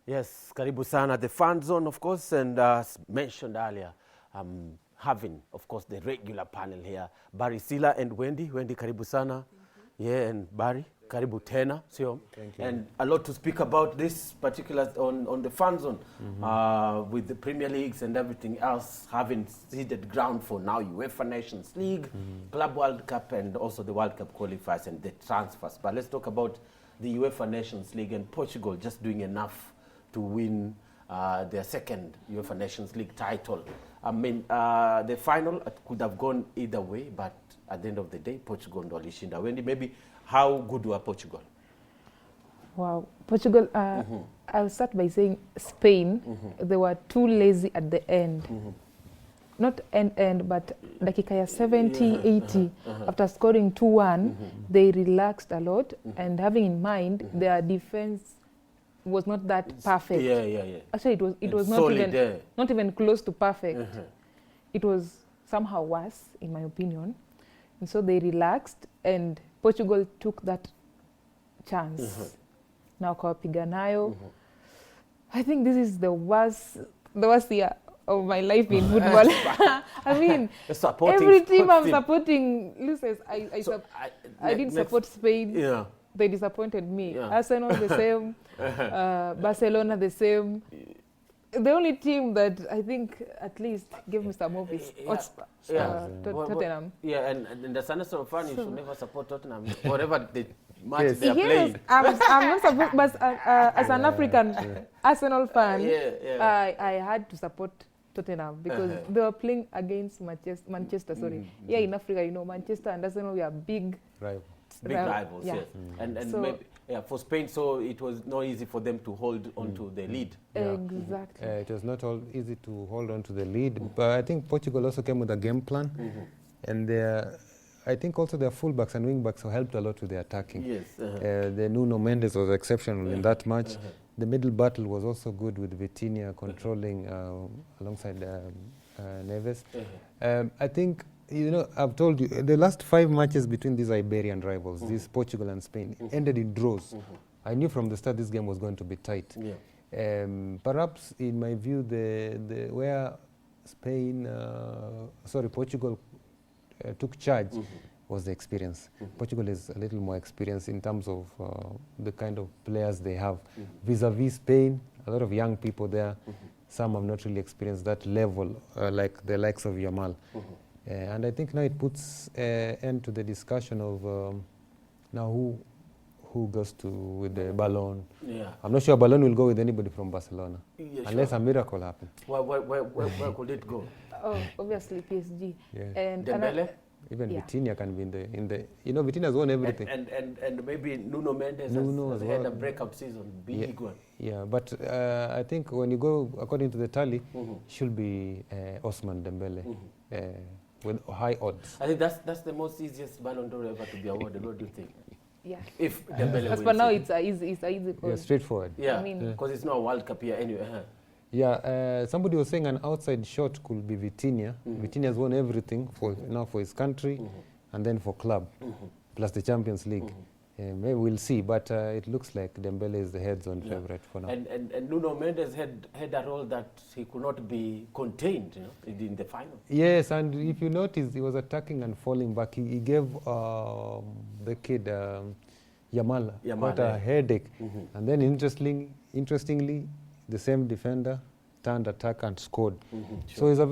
Yes, karibu sana. The fan zone, of course, and as mentioned earlier, having, of course, the regular panel here. Barry Sila and Wendy. Wendy, karibu sana. Yeah, and Barry, karibu tena. Sio? Thank you. And a lot to speak about this particular, on the fan zone, with the Premier Leagues and everything else having seeded ground for now UEFA Nations League, Club World Cup, and also the World Cup qualifiers and the transfers. But let's talk about the UEFA Nations League and Portugal just doing enough to win their second UEFA Nations League title. I mean, the final could have gone either way, but at the end of the day, Portugal ndo walishinda. Wendy, maybe how good were Portugal? Wow, Portugal, I'll start by saying Spain, they were too lazy at the end. Not end, but dakika ya 70, 80, after scoring 2-1, they relaxed a lot, and having in mind their defense was not that perfect. Yeah. Actually, it was not even close to perfect. It was somehow worse, in my opinion. And so they relaxed, and Portugal took that chance. Now kawapiga nayo. I think this is the worst year of my life in football. I mean, every team I'm supporting loses. I didn't support Spain. Yeah. They disappointed me. Yeah. Arsenal the same, Barcelona the same. The only team that I think at least gave me some hope is Tottenham. Yeah, and the Sunday of fan, you should never support Tottenham. Whatever the match they are playing. Yes, I'm not supposed, but as an African Arsenal fan, I had to support Tottenham because they were playing against Manchester. Yeah, in Africa, Manchester and Arsenal, we are big rivals, yeah. Yes. And So, maybe, for Spain, so it was not easy for them to hold on to the lead. Exactly. It was not all easy to hold on to the lead, but I think Portugal also came with a game plan, and I think also their fullbacks and wingbacks helped a lot with the attacking. Yes. The Nuno Mendes was exceptional in that match. The middle battle was also good with Vitinha controlling alongside Neves. I think, I've told you, the last 5 matches between these Iberian rivals, these Portugal and Spain, ended in draws. I knew from the start this game was going to be tight. Perhaps, in my view, where Portugal took charge was the experience. Portugal is a little more experienced in terms of the kind of players they have. Vis-a-vis Spain, a lot of young people there. Some have not really experienced that level, like the likes of Yamal. And I think now it puts end to the discussion of now who goes with the Ballon. I'm not sure Ballon will go with anybody from Barcelona, unless a miracle happens. Where could it go? Oh, obviously PSG. And Dembele? Even Vitinha can be in the Vitinha has won everything. And maybe Nuno Mendes has had a breakout season, big one. Yeah, but I think when you go according to the tally, should be Ousmane Dembele with high odds. I think that's the most easiest Ballon d'Or ever to be awarded. What do you think? Yeah. If Dembele wins. But now it's a easy call. Yeah, straightforward. Yeah, because it's not a World Cup here anyway. Yeah, somebody was saying an outside shot could be Vitinha. Vitinha has won everything for his country and then for club, plus the Champions League. Maybe we'll see, but it looks like Dembele is the heads-on favorite for now. And Nuno Mendes had a role that he could not be contained, in the final. Yes, and if you notice, he was attacking and falling back. He gave the kid Yamal quite a headache, and then interestingly, the same defender turned attack and scored. So he's a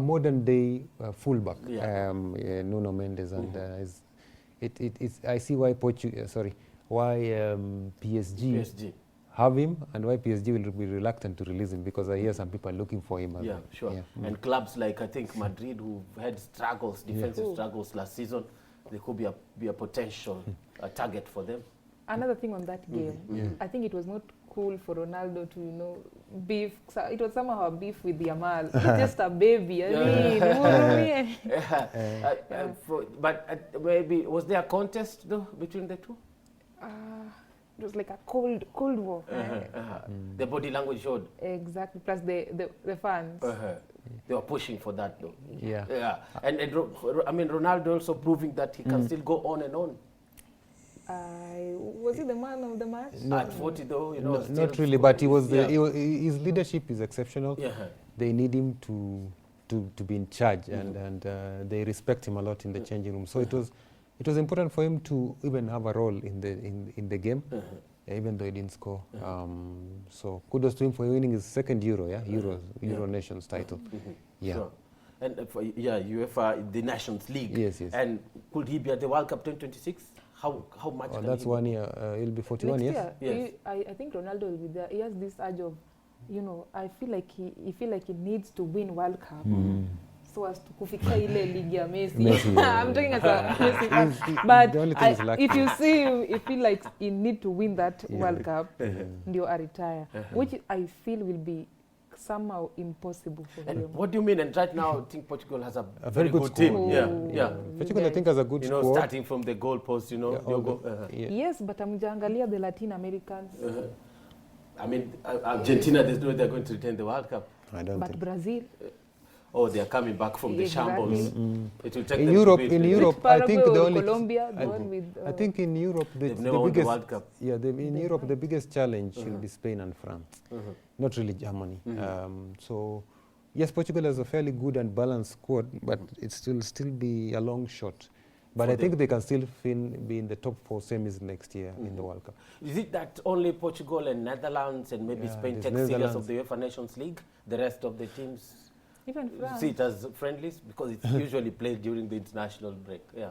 modern day fullback, Nuno Mendes, and I see why PSG have him, and why PSG will be reluctant to release him, because I hear some people are looking for him. Yeah, sure. Yeah. And clubs like, I think, Madrid, who had defensive struggles last season, they could be a potential target for them. Another thing on that game, I think it was not cool for Ronaldo to, beef. It was somehow a beef with Yamal. He's just a baby. But maybe, was there a contest, though, between the two? It was like a cold war. The body language showed. Exactly. Plus the fans. They were pushing for that, though. Yeah. And Ronaldo also proving that he can still go on and on. Was he the man of the match? At 40 though, you know. No, not really, but he was his leadership is exceptional. Yeah. They need him to be in charge, and they respect him a lot in the changing room. So it was important for him to even have a role in the game, even though he didn't score. So kudos to him for winning his second Euro Nations title. Yeah. Sure. And for UEFA, the Nations League. Yes. And could he be at the World Cup 2026? How much? Oh, that's 1 year. He'll be 41 years. Yes. I think Ronaldo will be there. He has this urge of, I feel like he needs to win World Cup. So as to kufika ile ligi ya Messi. I'm talking as a Messi fan. But if you see him, he feel like he need to win that World Cup, ndio retire, which I feel will be somehow impossible for him. What do you mean? And right now, I think Portugal has a very good team. Portugal, I think, has a good squad. Starting from the goalpost, Yes, but amjaangalia the Latin Americans. I mean, Argentina, there's no way they're going to retain the World Cup. I don't think. But Brazil. They are coming back from the shambles. It will take in them Europe, to in Europe, I think the only Colombia, I think in Europe the biggest World Cup. In Europe the biggest challenge will be Spain and France, not really Germany. So yes, Portugal has a fairly good and balanced squad, but it still be a long shot. But I think they can still be in the top 4 semis next year in the World Cup. Is it that only Portugal and Netherlands and maybe Spain take serious of the UEFA Nations League? The rest of the teams even France see it as friendlies because it's usually played during the international break. Yeah,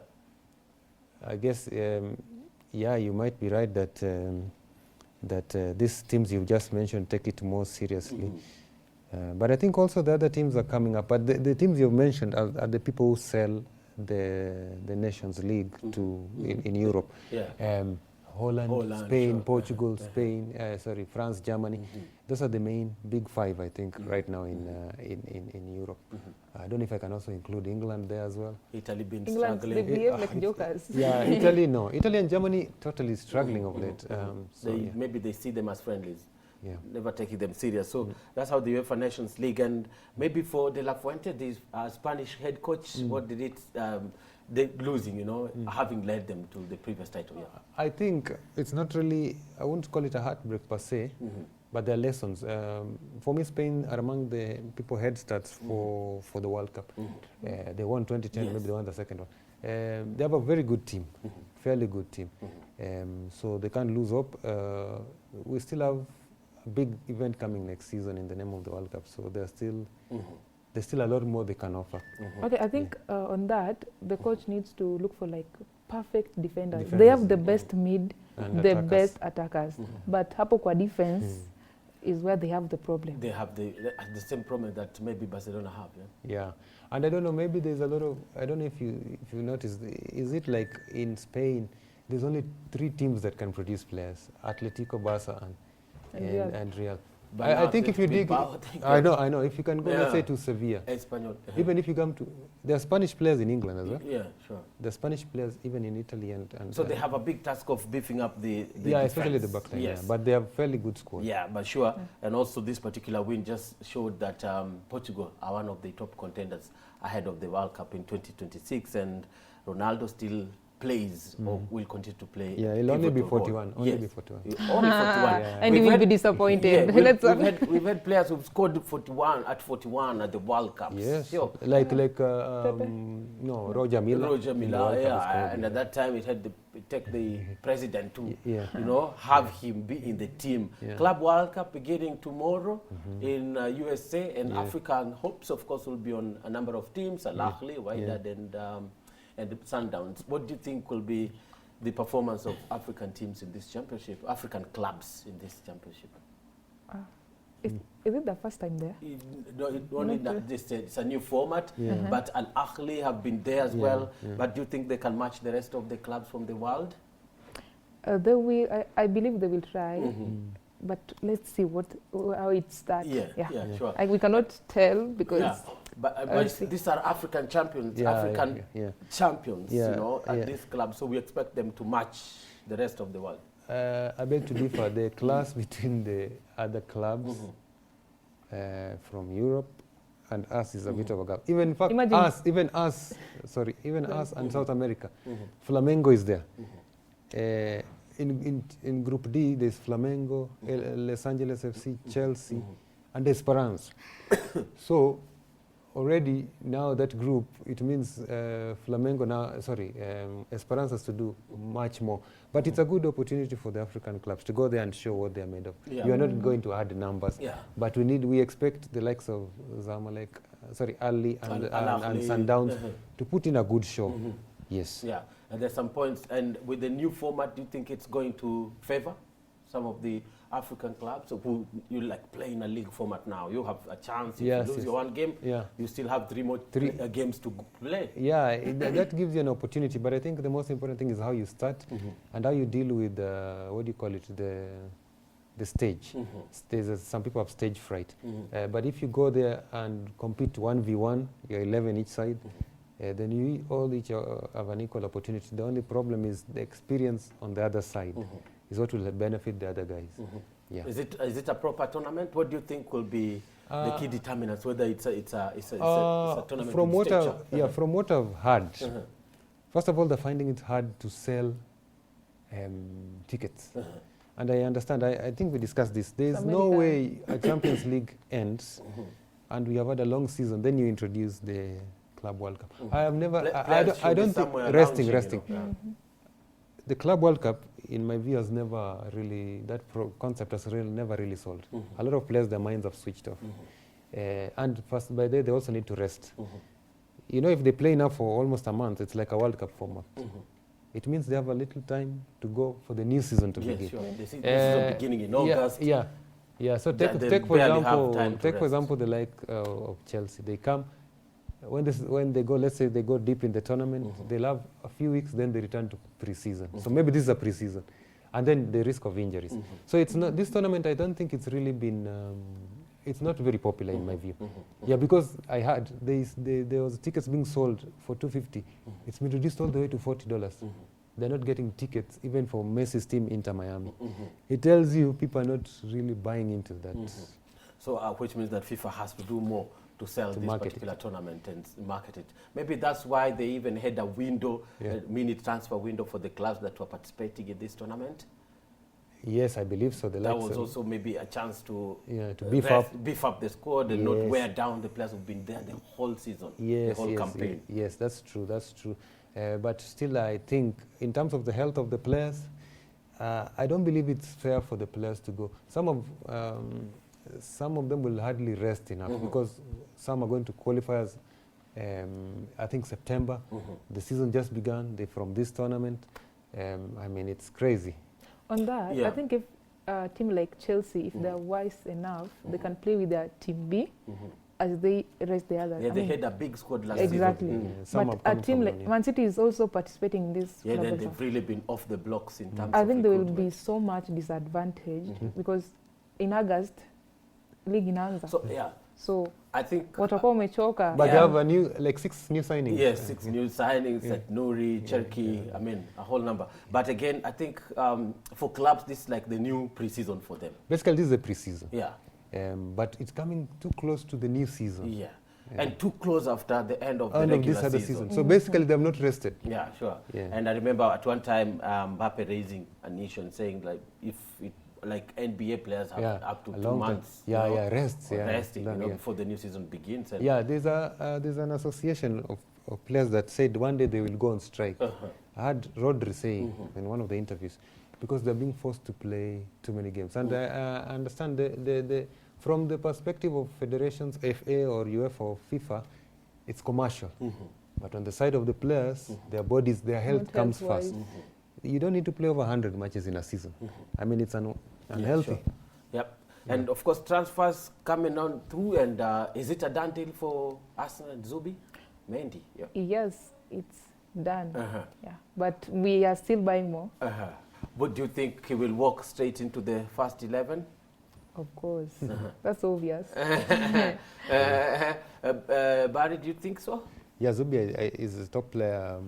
I guess you might be right that these teams you've just mentioned take it more seriously. But I think also the other teams are coming up. But the teams you've mentioned are the people who sell the Nations League in Europe. Holland, Spain, Portugal, Spain, France, Germany. Those are the main big 5, I think, right now in Europe. I don't know if I can also include England there as well. Italy been England, struggling. they behave like jokers. Yeah, Italy, no. Italy and Germany totally struggling of late. Maybe they see them as friendlies. Never taking them serious. So that's how the UEFA Nations League. And maybe for De La Fuente, the Spanish head coach, what did it... they losing, having led them to the previous title. I think it's not really, I won't call it a heartbreak per se, but there are lessons. For me, Spain are among the people head starts for the World Cup. They won 2010, maybe they won the second one. They have a very good team, fairly good team. So they can't lose hope. We still have a big event coming next season in the name of the World Cup, so there's still a lot more they can offer. Okay, I think on that, the coach needs to look for like perfect defenders. They have the best mid, the best attackers. But hapo kwa defense is where they have the problem. They have the same problem that maybe Barcelona have. Yeah, and I don't know, maybe there's a lot of, I don't know if you noticed, is it like in Spain, there's only 3 teams that can produce players, Atletico, Barca and Real. I think if you dig, I know. If you can go, let's say, to Sevilla, even if you come to, there are Spanish players in England as well. Yeah, sure. There are Spanish players even in Italy and so they have a big task of beefing up the defense. Especially the backline. Yes. But they have fairly good squad. Yeah, but sure. And also this particular win just showed that Portugal are one of the top contenders ahead of the World Cup in 2026, and Ronaldo still plays or will continue to play. Yeah, he'll only be 41. Only be 41. Only 41. And he will be disappointed. We've had players who've scored 41 at the World Cup. Yes, sure. like Roger Milla. Roger Milla, and at that time it take the president to have him be in the team. Club World Cup beginning tomorrow in USA, and African hopes, of course, will be on a number of teams: Al Ahly, Wydad, and the Sundowns. What do you think will be the performance of African teams in this championship, African clubs in this championship? Is it the first time there? It's a new format, but Al Ahly have been there as well. But do you think they can match the rest of the clubs from the world? I believe they will try. But let's see how it starts. Sure. We cannot tell because... But these are African champions, champions, at this club. So we expect them to match the rest of the world. I beg to differ. The class between the other clubs from Europe and us is a bit of a gap. Even in fact, us and South America. Flamengo is there. In Group D, there's Flamengo, Los Angeles FC, Chelsea, and Esperance. So already now that group, it means Flamengo now, Esperance has to do much more. But it's a good opportunity for the African clubs to go there and show what they're made of. Yeah. You are not going to add numbers, but we expect the likes of Zamalek, Ali and Sundowns to put in a good show. Yes. Yeah, and there's some points. And with the new format, do you think it's going to favor some of the African clubs who you like play in a league format now? You have a chance. If you lose your one game, you still have three more games to play. Yeah, that gives you an opportunity. But I think the most important thing is how you start and how you deal with what do you call it, the stage. Some people have stage fright. But if you go there and compete 1v1, you're 11 each side. Then you all each have an equal opportunity. The only problem is the experience on the other side is what will benefit the other guys. Yeah. Is it a proper tournament? What do you think will be the key determinants, whether it's a tournament? From what I've heard, first of all, they're finding it hard to sell tickets. And I understand. I think we discussed this. There's no way a Champions League ends and we have had a long season. Then you introduce the Club World Cup. I have never. I don't think resting. The Club World Cup, in my view, has never really concept has never really sold. A lot of players, their minds have switched off, and first by day they also need to rest. You know, if they play now for almost a month, it's like a World Cup format. It means they have a little time to go for the new season to begin. Sure. The season beginning in August. Yeah. So take for example the like of Chelsea. They come. When they go, let's say they go deep in the tournament, they'll have a few weeks, then they return to pre-season. So maybe this is a pre-season. And then the risk of injuries. So it's not, this tournament, I don't think it's really been, it's not very popular in my view. Yeah, because I heard there was tickets being sold for $250. It's been reduced all the way to $40. They're not getting tickets even for Messi's team, Inter Miami. It tells you people are not really buying into that. So which means that FIFA has to do more to sell this particular tournament and market it. Maybe that's why they even had a window, a minute transfer window for the clubs that were participating in this tournament. Yes, I believe so. That was also maybe a chance to beef up the squad and not wear down the players who've been there the whole season, the whole campaign. Yes, that's true. That's true. But still, I think in terms of the health of the players, I don't believe it's fair for the players to go. Some of them will hardly rest enough because some are going to qualifiers. I think September. The season just began. They're from this tournament. I mean, it's crazy. On that, I think if a team like Chelsea, if they're wise enough, they can play with their team B as they rest the others. Yeah, they had a big squad last season. Exactly. But a team like Man City is also participating in this. Yeah, then they've really been off the blocks in terms of I think there will be so much disadvantage because in August, league inaanza. So I think watakuwa umechoka. But they have like 6 new signings. Yes, 6 new signings at Nouri, Cherki, I mean a whole number. But again, I think for clubs this is like the new pre-season for them. Basically this is the pre-season. Yeah. But it's coming too close to the new season. Yeah. And too close after the end of the regular season. So basically they have not rested. Yeah, sure. Yeah. And I remember at one time Mbappe raising an issue and saying like if it like NBA players have up to 2 months. Resting, before the new season begins. And there's an association of players that said one day they will go on strike. I had Rodri saying in one of the interviews because they're being forced to play too many games. And I understand from the perspective of federations, FA or UEFA or FIFA, it's commercial. But on the side of the players, their bodies, their health comes first. You don't need to play over 100 matches in a season. I mean, it's unhealthy. Sure. Yep. And of course, transfers coming on through. And is it a done deal for Arsenal and Zubi? Mendy? Yeah. Yes, it's done. Yeah. But we are still buying more. But do you think he will walk straight into the first 11? Of course. That's obvious. Barry, do you think so? Yeah, Zubi is a top player.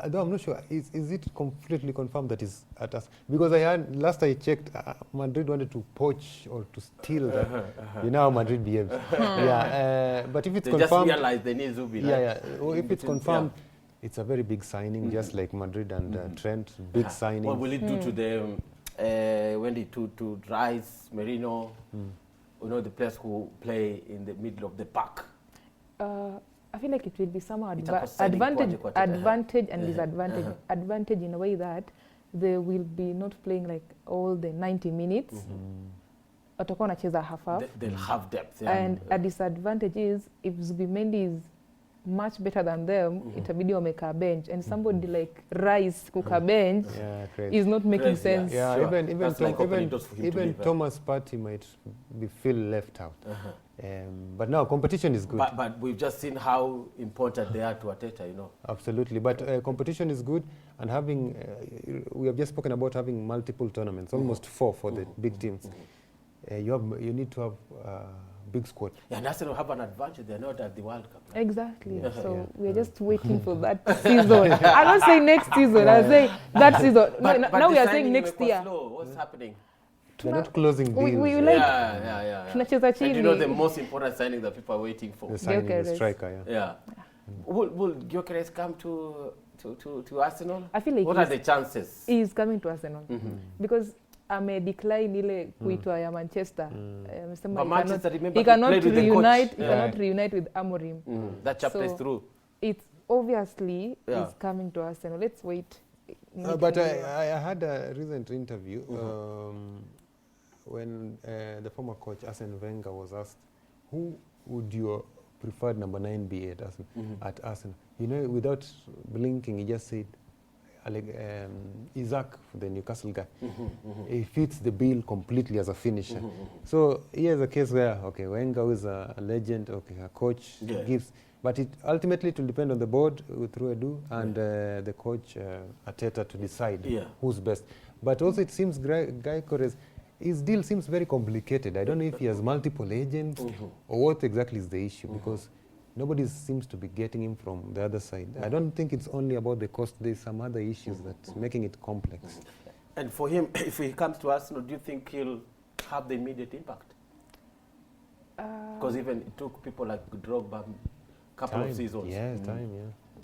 Though I'm not sure, is it completely confirmed that he's at us? Because last I checked, Madrid wanted to poach or to steal that. You know how Madrid behaves. But if it's confirmed... They just realized they need Zubi. Well, if it's confirmed, It's a very big signing, just like Madrid and Trent. Big signing. What will it do to them when they to Rice, Merino, you know, the players who play in the middle of the pack? I feel like it will be somehow advantage and disadvantage. Advantage in a way that they will be not playing like all the 90 minutes. Watakuwa wanacheza half. They'll have depth. And a disadvantage is if Zubimendi is much better than them, itabidi wameka bench, and somebody like Rice kuka bench is not making sense. Yeah, sure. even Thomas Partey might feel left out. But now competition is good. But we've just seen how important they are to Arteta, you know. Absolutely, but competition is good, and having we have just spoken about having multiple tournaments, almost 4 for the big teams. You need to have big squad. Yeah, and Arsenal have an advantage. They're not at the World Cup. Right? Exactly. So we're just waiting for that season. I'm not saying next season. I'm saying that season. But now we are saying next year. Slow. What's happening? They're not closing deals. We like tunacheza chini. And you know the most important signing that people are waiting for? The signing of the striker, Will Gyökeres come to Arsenal? I feel like what are the chances? He's coming to Arsenal. Because decline ile kuitwa ya Manchester. He cannot reunite with Amorim. That chapter is through. It's obviously is coming to Arsenal. Let's wait. But I had a recent interview when the former coach Arsene Wenger was asked, who would your preferred number 9 be at Arsenal? You know, without blinking, he just said, Isaac, the Newcastle guy, he fits the bill completely as a finisher. So here's a case where, Wenger is a legend, a coach gives, but it ultimately will depend on the board through Edu and the coach Arteta to decide who's best. But also it seems Gyökeres, his deal seems very complicated. I don't know if he has multiple agents or what exactly is the issue, because nobody seems to be getting him from the other side. I don't think it's only about the cost. There's some other issues that's making it complex. And for him, if he comes to Arsenal, do you think he'll have the immediate impact? Because even it took people like Drogba a couple of seasons. Time.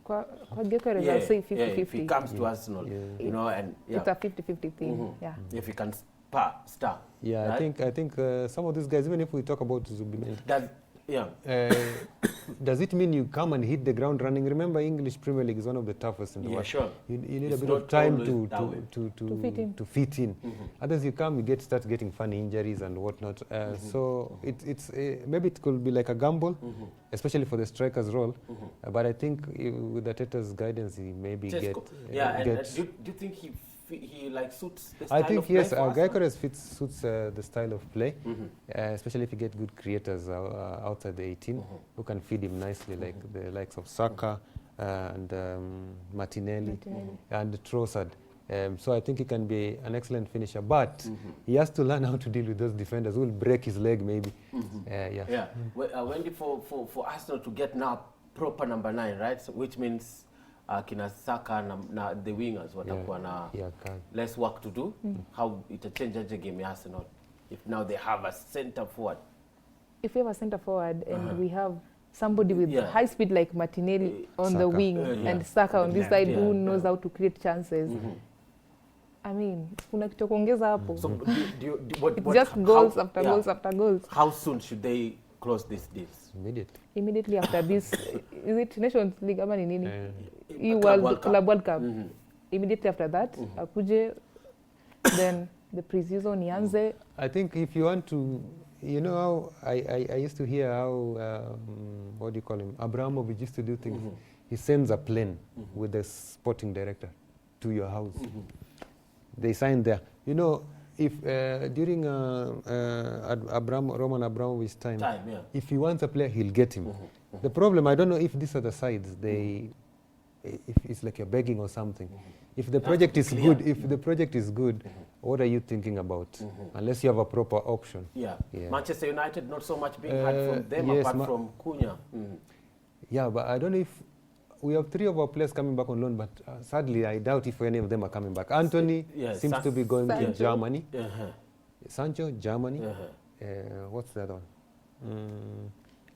Kwa Gyökeres, I'll say 50-50. If he comes to Arsenal, you know, and it's a 50-50 thing. If he can star. Yeah, right? I think some of these guys, even if we talk about Zubimendi, does it mean you come and hit the ground running? Remember, English Premier League is one of the toughest in the world. Sure. You need a bit of time to fit in. Otherwise, you come, you start getting funny injuries and whatnot. So it's maybe it could be like a gamble, especially for the striker's role. But I think with Arteta's guidance, he maybe do you think he suits the style of play? I think yes, Gyökeres suits the style of play, especially if you get good creators outside the 18 who can feed him nicely, like the likes of Saka and Martinelli and Trossard. So I think he can be an excellent finisher, but he has to learn how to deal with those defenders who will break his leg maybe. Wendy, for Arsenal to get now proper number 9, right? So, which means kina Saka na the wingers watakuwa na less work to do. How it changes the game Arsenal if now they have a center forward? If we have a center forward and we have somebody with high speed like Martinelli on the wing and Saka on this side who knows how to create chances, I mean, kuna kitu kuongeza hapo. So it's just goals after goals after goals. How soon should they close these deals? Immediately after this, is it Nations League ama ni nini? World Cup. Immediately after that, akuje, then the pre-season ianze. I think if you want to, you know how I used to hear how, what do you call him, Abramovich used to do things. He sends a plane with the sporting director to your house. They sign there. You know, if during Roman Abramovich's time, if he wants a player, he'll get him. The problem, I don't know if these are the sides, if it's like you're begging or something. If the project is good, what are you thinking about? Unless you have a proper option. Manchester United, not so much being heard from them apart from Cunha. Yeah, but I don't know if we have 3 of our players coming back on loan, but sadly, I doubt if any of them are coming back. Anthony seems to be going to Germany. Sancho, Germany. What's the other one?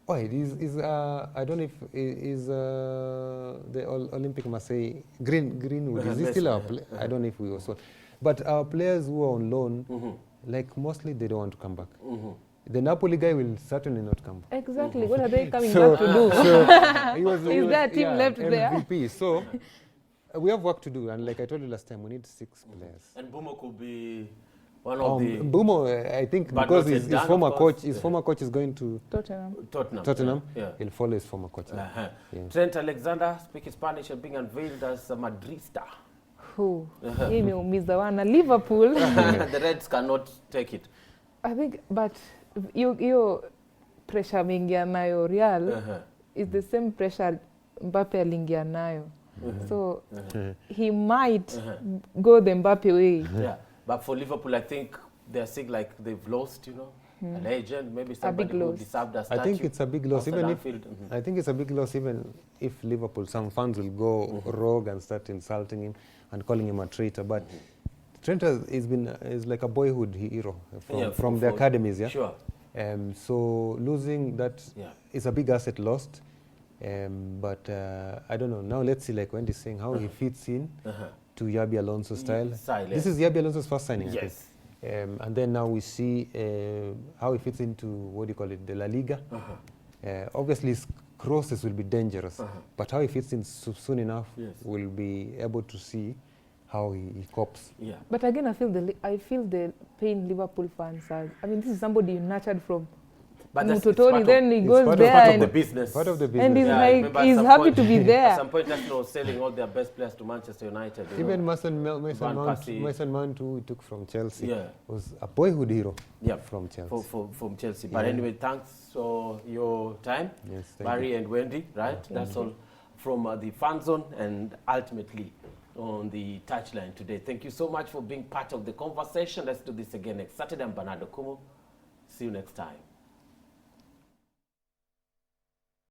Oh, it is I don't know if it is the Olympic Marseille Greenwood. Is he still our player? I don't know if we were sold. But our players who are on loan, like mostly they don't want to come back. The Napoli guy will certainly not come back. Exactly. What are they coming back to do? Is there a team left there? MVP. So we have work to do, and like I told you last time, we need 6 players. And Bumo could be one of the... Bumo, I think, because his former coach is going to Tottenham. Yeah. He'll follow his former coach. Yeah. Trent Alexander, speaking Spanish and being unveiled as a Madrista. Who? He missed the one. Liverpool. The Reds cannot take it. I think, but your pressure mingia nayo Real is the same pressure Mbappe alingia nayo. So he might go the Mbappe way. Yeah, but for Liverpool, I think they're seeing like they've lost, a legend, maybe somebody who deserved a statue. I think it's a big loss, I think it's a big loss even if Liverpool, some fans will go rogue and start insulting him and calling him a traitor. But Trent is like a boyhood hero from the academies, yeah. Sure. So losing that is a big asset lost. But I don't know. Now let's see, like Wendy's saying, how he fits in to Yabi Alonso's style. This is Yabi Alonso's first signing. Yes. And then now we see how he fits into, what do you call it, the La Liga. Obviously, his crosses will be dangerous, but how he fits in soon enough, we'll be able to see how he copes. Yeah. But again, I feel the pain Liverpool fans are. I mean, this is somebody you nurtured from Mutotoni, then he goes there part of the business. Part of the business. And he's like, he's happy to be there. At some point, Arsenal was selling all their best players to Manchester United. Even Mason Mount, who we took from Chelsea, was a boyhood hero from Chelsea. From Chelsea. But anyway, thanks for your time, Barry and Wendy, right? That's all from the fan zone and ultimately on the touchline today. Thank you so much for being part of the conversation. Let's do this again next Saturday. I'm Bernardo Kumu. See you next time.